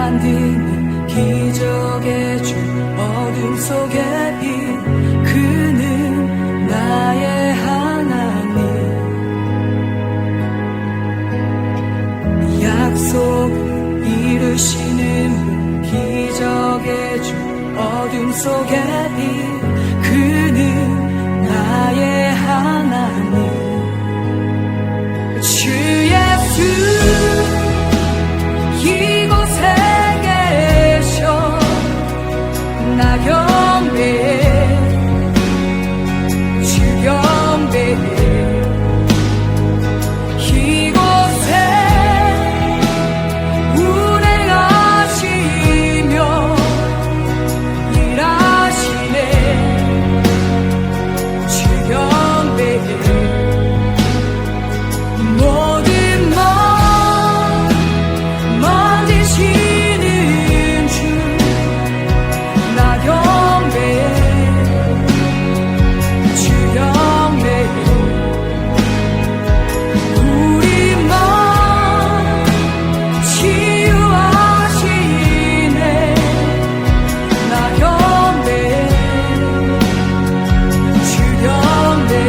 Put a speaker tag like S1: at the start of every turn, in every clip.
S1: 만드는 기적의 주 어둠 속의 빛 그는 나의 하나님 약속 이루시는 분 기적의 주 어둠 속의 빛 그는 나의 하나님 주 예수 이곳에 계셔 나 경배해 주 경배해 이곳에 운행하시며 일하시네 주 경배해 모든 것 만지시는 주 나 경배해 주 경배해 우리 맘 치유하시네 나 경배해 주 경배해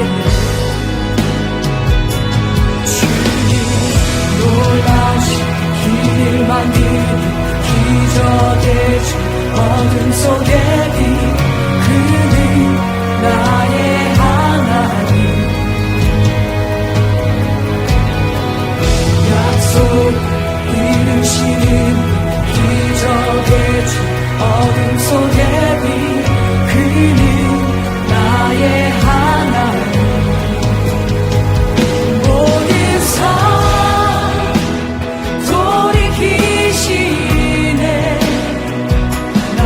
S1: 주님 놀라신 길을 만드는 기적의 주 어둠 속의 빛 그는 나의 하나님 약속 이루시는 기적의 주 어둠 속의 빛 그는 나의 하나님 모든 삶 돌이키시네 나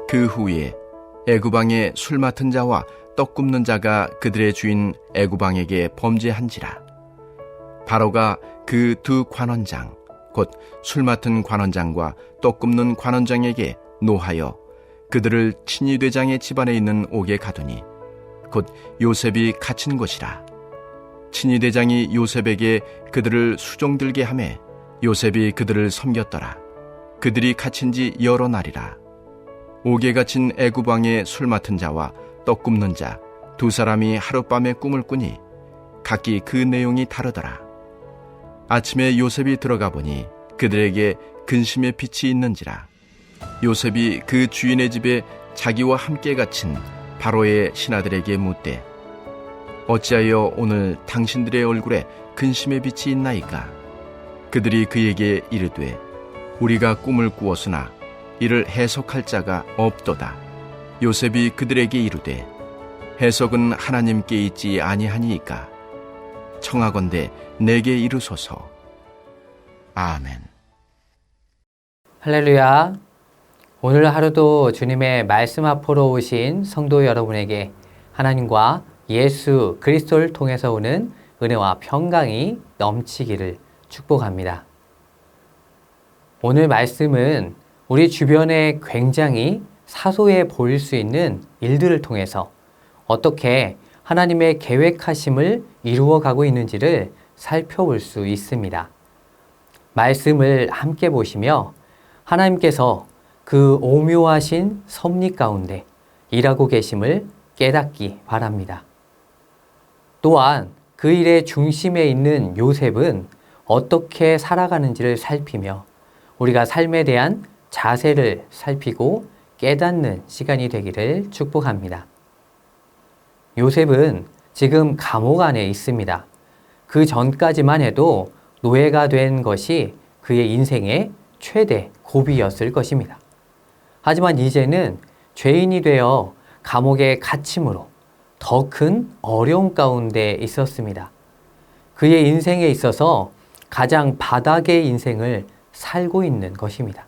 S2: 그 후에 애굽 왕의 술 맡은 자와 떡 굽는 자가 그들의 주인 애굽 왕에게 범죄한지라. 바로가 그 두 관원장 곧 술 맡은 관원장과 떡 굽는 관원장에게 노하여 그들을 친위대장의 집안에 있는 옥에 가두니 곧 요셉이 갇힌 곳이라. 친위대장이 요셉에게 그들을 수종들게 하매 요셉이 그들을 섬겼더라. 그들이 갇힌 지 여러 날이라. 옥에 갇힌 애굽 왕의 술 맡은 자와 떡 굽는 자 두 사람이 하룻밤에 꿈을 꾸니 각기 그 내용이 다르더라. 아침에 요셉이 들어가 보니 그들에게 근심의 빛이 있는지라. 요셉이 그 주인의 집에 자기와 함께 갇힌 바로의 신하들에게 묻되 어찌하여 오늘 당신들의 얼굴에 근심의 빛이 있나이까? 그들이 그에게 이르되 우리가 꿈을 꾸었으나 이를 해석할 자가 없도다. 요셉이 그들에게 이르되 해석은 하나님께 있지 아니하니이까? 청하건대 내게 이르소서. 아멘.
S3: 할렐루야. 오늘 하루도 주님의 말씀 앞으로 오신 성도 여러분에게 하나님과 예수 그리스도를 통해서 오는 은혜와 평강이 넘치기를 축복합니다. 오늘 말씀은 우리 주변에 굉장히 사소해 보일 수 있는 일들을 통해서 어떻게 하나님의 계획하심을 이루어가고 있는지를 살펴볼 수 있습니다. 말씀을 함께 보시며 하나님께서 그 오묘하신 섭리 가운데 일하고 계심을 깨닫기 바랍니다. 또한 그 일의 중심에 있는 요셉은 어떻게 살아가는지를 살피며 우리가 삶에 대한 자세를 살피고 깨닫는 시간이 되기를 축복합니다. 요셉은 지금 감옥 안에 있습니다. 그 전까지만 해도 노예가 된 것이 그의 인생의 최대 고비였을 것입니다. 하지만 이제는 죄인이 되어 감옥에 갇힘으로 더 큰 어려움 가운데 있었습니다. 그의 인생에 있어서 가장 바닥의 인생을 살고 있는 것입니다.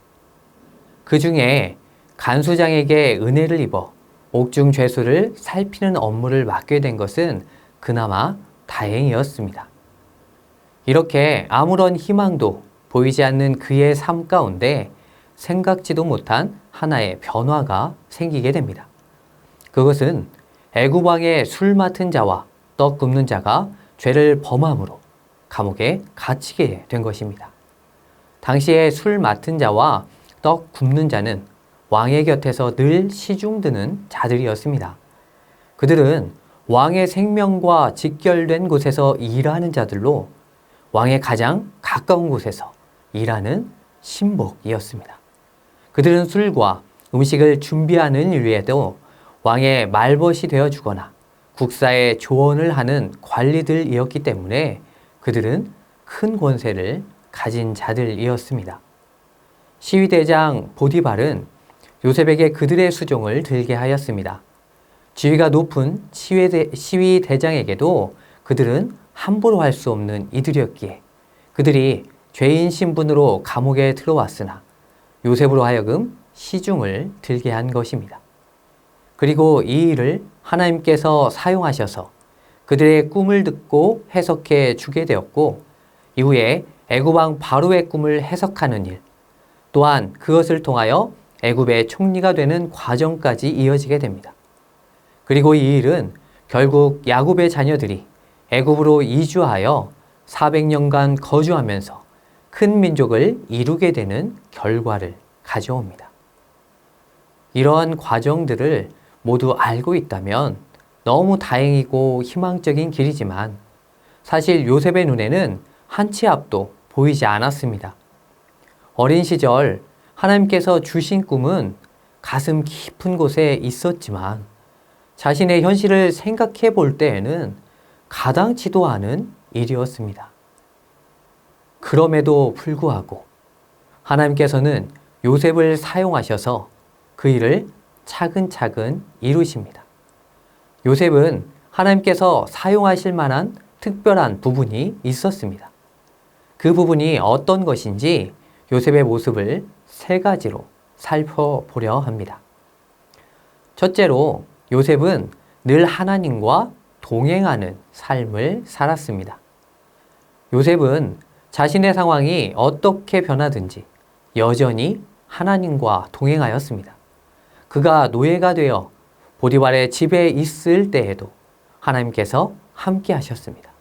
S3: 그 중에 간수장에게 은혜를 입어 옥중 죄수를 살피는 업무를 맡게 된 것은 그나마 다행이었습니다. 이렇게 아무런 희망도 보이지 않는 그의 삶 가운데 생각지도 못한 하나의 변화가 생기게 됩니다. 그것은 애굽 왕의 술 맡은 자와 떡 굽는 자가 죄를 범함으로 감옥에 갇히게 된 것입니다. 당시에 술 맡은 자와 떡 굽는 자는 왕의 곁에서 늘 시중드는 자들이었습니다. 그들은 왕의 생명과 직결된 곳에서 일하는 자들로 왕의 가장 가까운 곳에서 일하는 신복이었습니다. 그들은 술과 음식을 준비하는 일에도 왕의 말벗이 되어주거나 국사에 조언을 하는 관리들이었기 때문에 그들은 큰 권세를 가진 자들이었습니다. 시위대장 보디발은 요셉에게 그들의 수종을 들게 하였습니다. 지위가 높은 시위대장에게도 그들은 함부로 할 수 없는 이들이었기에 그들이 죄인 신분으로 감옥에 들어왔으나 요셉으로 하여금 시중을 들게 한 것입니다. 그리고 이 일을 하나님께서 사용하셔서 그들의 꿈을 듣고 해석해 주게 되었고 이후에 애굽 왕 바로의 꿈을 해석하는 일, 또한 그것을 통하여 애굽의 총리가 되는 과정까지 이어지게 됩니다. 그리고 이 일은 결국 야곱의 자녀들이 애굽으로 이주하여 400년간 거주하면서 큰 민족을 이루게 되는 결과를 가져옵니다. 이러한 과정들을 모두 알고 있다면 너무 다행이고 희망적인 길이지만 사실 요셉의 눈에는 한 치 앞도 보이지 않았습니다. 어린 시절 하나님께서 주신 꿈은 가슴 깊은 곳에 있었지만 자신의 현실을 생각해 볼 때에는 가당치도 않은 일이었습니다. 그럼에도 불구하고 하나님께서는 요셉을 사용하셔서 그 일을 차근차근 이루십니다. 요셉은 하나님께서 사용하실 만한 특별한 부분이 있었습니다. 그 부분이 어떤 것인지 요셉의 모습을 세 가지로 살펴보려 합니다. 첫째로 요셉은 늘 하나님과 동행하는 삶을 살았습니다. 요셉은 자신의 상황이 어떻게 변하든지 여전히 하나님과 동행하였습니다. 그가 노예가 되어 보디발의 집에 있을 때에도 하나님께서 함께 하셨습니다.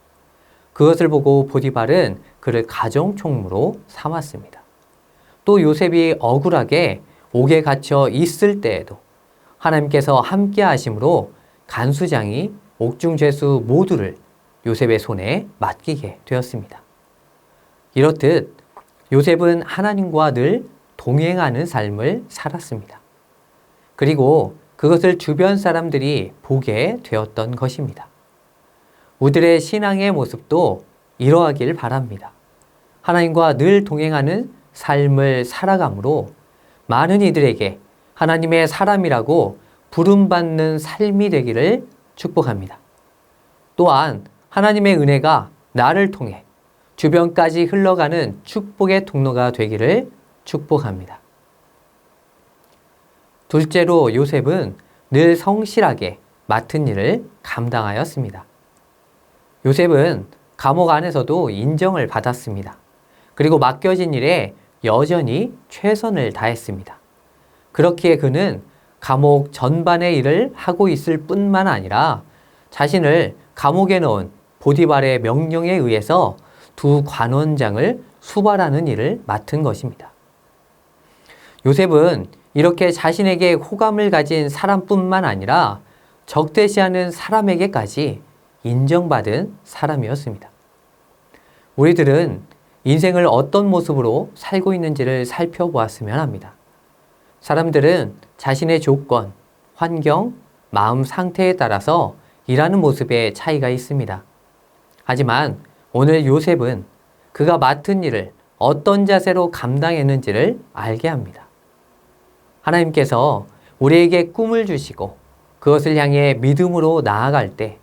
S3: 그것을 보고 보디발은 그를 가정총무로 삼았습니다. 또 요셉이 억울하게 옥에 갇혀 있을 때에도 하나님께서 함께 하심으로 간수장이 옥중 죄수 모두를 요셉의 손에 맡기게 되었습니다. 이렇듯 요셉은 하나님과 늘 동행하는 삶을 살았습니다. 그리고 그것을 주변 사람들이 보게 되었던 것입니다. 우리들의 신앙의 모습도 이러하길 바랍니다. 하나님과 늘 동행하는 삶을 살아감으로 많은 이들에게 하나님의 사람이라고 부름받는 삶이 되기를 축복합니다. 또한 하나님의 은혜가 나를 통해 주변까지 흘러가는 축복의 통로가 되기를 축복합니다. 둘째로 요셉은 늘 성실하게 맡은 일을 감당하였습니다. 요셉은 감옥 안에서도 인정을 받았습니다. 그리고 맡겨진 일에 여전히 최선을 다했습니다. 그렇기에 그는 감옥 전반의 일을 하고 있을 뿐만 아니라 자신을 감옥에 넣은 보디발의 명령에 의해서 두 관원장을 수발하는 일을 맡은 것입니다. 요셉은 이렇게 자신에게 호감을 가진 사람뿐만 아니라 적대시하는 사람에게까지 인정받은 사람이었습니다. 우리들은 인생을 어떤 모습으로 살고 있는지를 살펴보았으면 합니다. 사람들은 자신의 조건, 환경, 마음 상태에 따라서 일하는 모습에 차이가 있습니다. 하지만 오늘 요셉은 그가 맡은 일을 어떤 자세로 감당했는지를 알게 합니다. 하나님께서 우리에게 꿈을 주시고 그것을 향해 믿음으로 나아갈 때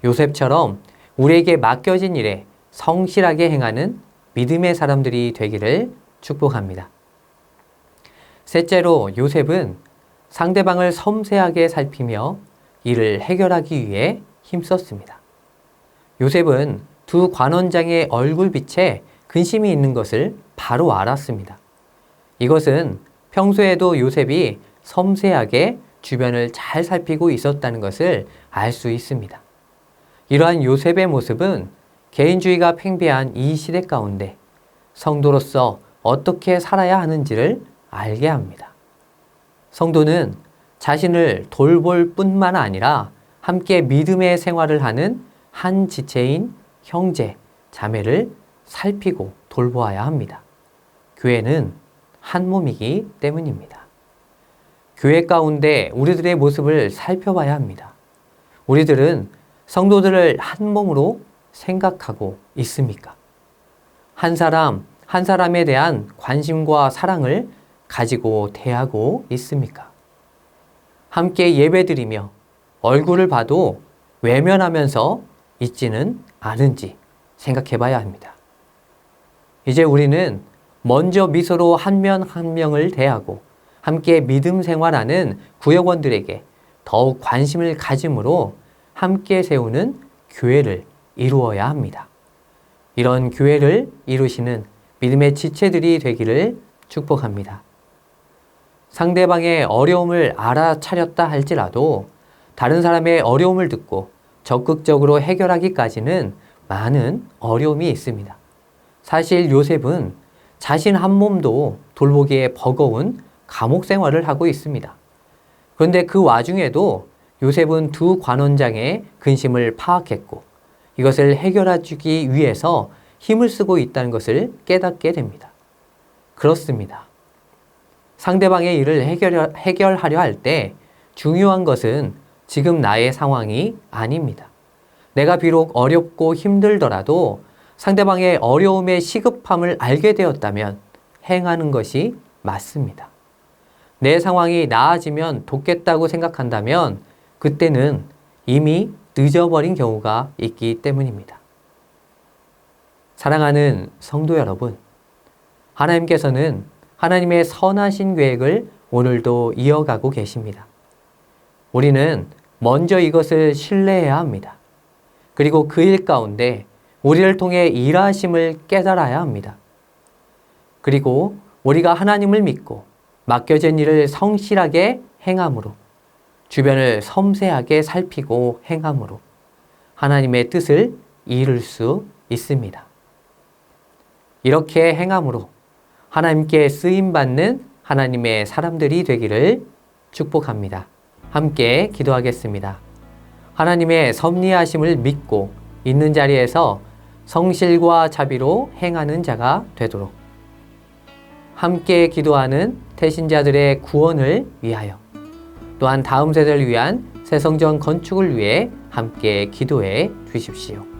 S3: 요셉처럼 우리에게 맡겨진 일에 성실하게 행하는 믿음의 사람들이 되기를 축복합니다. 셋째로 요셉은 상대방을 섬세하게 살피며 이를 해결하기 위해 힘썼습니다. 요셉은 두 관원장의 얼굴빛에 근심이 있는 것을 바로 알았습니다. 이것은 평소에도 요셉이 섬세하게 주변을 잘 살피고 있었다는 것을 알 수 있습니다. 이러한 요셉의 모습은 개인주의가 팽배한 이 시대 가운데 성도로서 어떻게 살아야 하는지를 알게 합니다. 성도는 자신을 돌볼 뿐만 아니라 함께 믿음의 생활을 하는 한 지체인 형제, 자매를 살피고 돌보아야 합니다. 교회는 한 몸이기 때문입니다. 교회 가운데 우리들의 모습을 살펴봐야 합니다. 우리들은 성도들을 한 몸으로 생각하고 있습니까? 한 사람, 한 사람에 대한 관심과 사랑을 가지고 대하고 있습니까? 함께 예배드리며 얼굴을 봐도 외면하면서 있지는 않은지 생각해 봐야 합니다. 이제 우리는 먼저 미소로 한 명 한 명을 대하고 함께 믿음 생활하는 구역원들에게 더욱 관심을 가짐으로 함께 세우는 교회를 이루어야 합니다. 이런 교회를 이루시는 믿음의 지체들이 되기를 축복합니다. 상대방의 어려움을 알아차렸다 할지라도 다른 사람의 어려움을 듣고 적극적으로 해결하기까지는 많은 어려움이 있습니다. 사실 요셉은 자신 한 몸도 돌보기에 버거운 감옥 생활을 하고 있습니다. 그런데 그 와중에도 요셉은 두 관원장의 근심을 파악했고 이것을 해결해 주기 위해서 힘을 쓰고 있다는 것을 깨닫게 됩니다. 그렇습니다. 상대방의 일을 해결하려 할 때 중요한 것은 지금 나의 상황이 아닙니다. 내가 비록 어렵고 힘들더라도 상대방의 어려움의 시급함을 알게 되었다면 행하는 것이 맞습니다. 내 상황이 나아지면 돕겠다고 생각한다면 그때는 이미 늦어버린 경우가 있기 때문입니다. 사랑하는 성도 여러분, 하나님께서는 하나님의 선하신 계획을 오늘도 이어가고 계십니다. 우리는 먼저 이것을 신뢰해야 합니다. 그리고 그 일 가운데 우리를 통해 일하심을 깨달아야 합니다. 그리고 우리가 하나님을 믿고 맡겨진 일을 성실하게 행함으로, 주변을 섬세하게 살피고 행함으로 하나님의 뜻을 이룰 수 있습니다. 이렇게 행함으로 하나님께 쓰임받는 하나님의 사람들이 되기를 축복합니다. 함께 기도하겠습니다. 하나님의 섭리하심을 믿고 있는 자리에서 성실과 자비로 행하는 자가 되도록, 함께 기도하는 태신자들의 구원을 위하여, 또한 다음 세대를 위한 새 성전 건축을 위해 함께 기도해 주십시오.